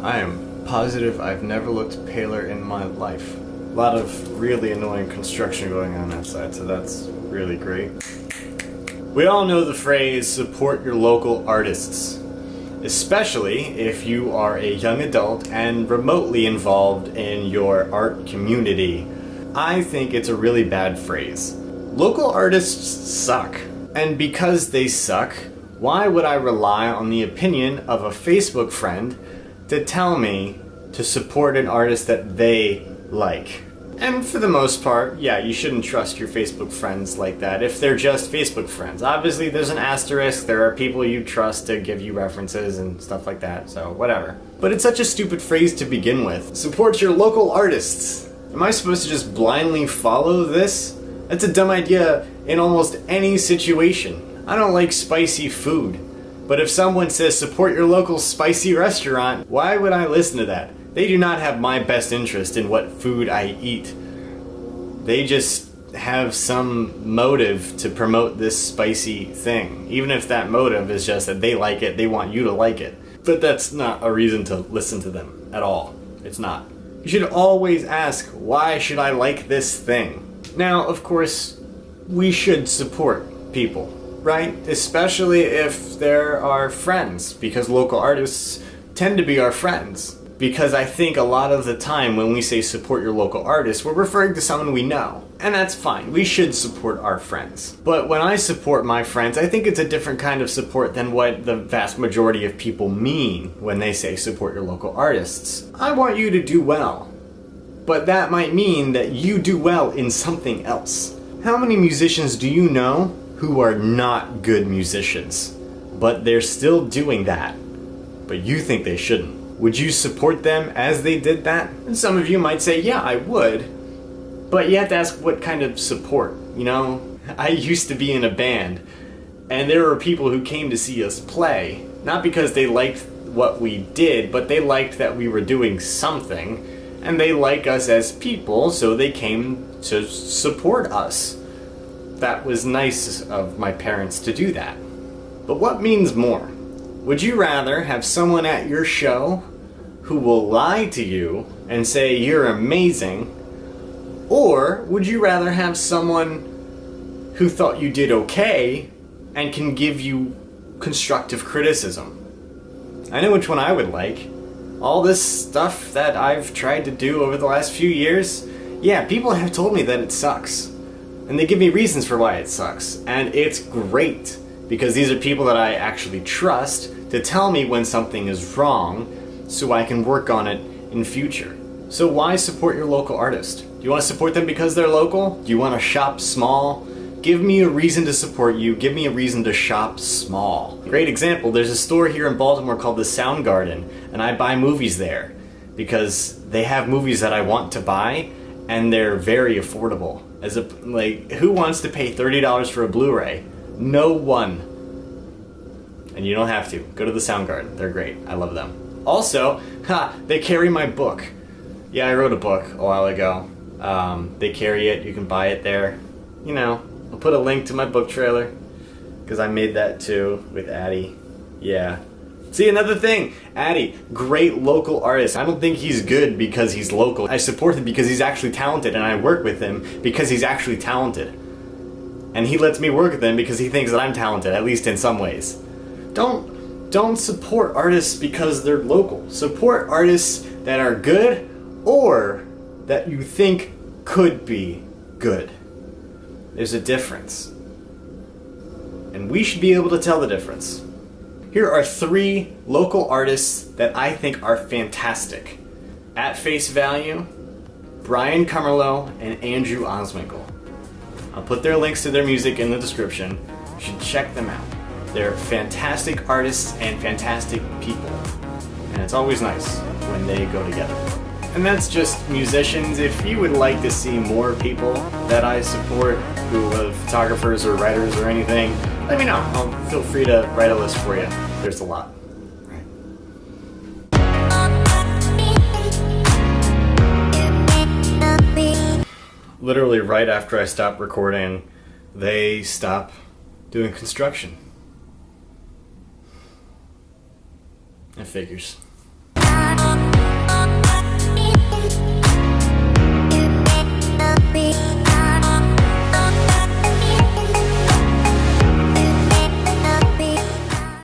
I am positive I've never looked paler in my life. A lot of really annoying construction going on outside, so that's really great. We all know the phrase, support your local artists. Especially if you are a young adult and remotely involved in your art community. I think it's a really bad phrase. Local artists suck. And because they suck, why would I rely on the opinion of a Facebook friend to tell me to support an artist that they like? And for the most part, yeah, you shouldn't trust your Facebook friends like that if they're just Facebook friends. Obviously, there's an asterisk. There are people you trust to give you references and stuff like that, so whatever. But it's such a stupid phrase to begin with. Support your local artists. Am I supposed to just blindly follow this? That's a dumb idea in almost any situation. I don't like spicy food. But if someone says support your local spicy restaurant, why would I listen to that? They do not have my best interest in what food I eat. They just have some motive to promote this spicy thing. Even if that motive is just that they like it, they want you to like it. But that's not a reason to listen to them at all. It's not. You should always ask, why should I like this thing? Now, of course, we should support people, right? Especially if they're our friends, because local artists tend to be our friends. Because I think a lot of the time when we say support your local artist, we're referring to someone we know. And that's fine. We should support our friends. But when I support my friends, I think it's a different kind of support than what the vast majority of people mean when they say support your local artists. I want you to do well. But that might mean that you do well in something else. How many musicians do you know who are not good musicians, but they're still doing that, but you think they shouldn't? Would you support them as they did that? And some of you might say, yeah, I would. But you have to ask what kind of support, you know? I used to be in a band, and there were people who came to see us play, not because they liked what we did, but they liked that we were doing something, and they like us as people, so they came to support us. That was nice of my parents to do that. But what means more? Would you rather have someone at your show who will lie to you and say you're amazing, or would you rather have someone who thought you did okay and can give you constructive criticism? I know which one I would like. All this stuff that I've tried to do over the last few years, yeah, people have told me that it sucks. And they give me reasons for why it sucks. And it's great, because these are people that I actually trust to tell me when something is wrong so I can work on it in future. So why support your local artist? Do you want to support them because they're local? Do you want to shop small? Give me a reason to support you. Give me a reason to shop small. Great example, there's a store here in Baltimore called the Sound Garden, and I buy movies there because they have movies that I want to buy and they're very affordable. Who wants to pay $30 for a Blu-ray? No one. And you don't have to. Go to the Soundgarden. They're great. I love them. Also, they carry my book. Yeah, I wrote a book a while ago. They carry it. You can buy it there. You know, I'll put a link to my book trailer, because I made that too with Addy. Yeah. See, another thing. Addy, great local artist. I don't think he's good because he's local. I support him because he's actually talented, and I work with him because he's actually talented. And he lets me work with him because he thinks that I'm talented, at least in some ways. Don't support artists because they're local. Support artists that are good or that you think could be good. There's a difference. And we should be able to tell the difference. Here are 3 local artists that I think are fantastic. At face value, Brian Kummerlowe and Andrew Oswinkle. I'll put their links to their music in the description. You should check them out. They're fantastic artists and fantastic people. And it's always nice when they go together. And that's just musicians. If you would like to see more people that I support who are photographers or writers or anything, let me know. Feel free to write a list for you. There's a lot. Literally right after I stopped recording, they stop doing construction. It figures.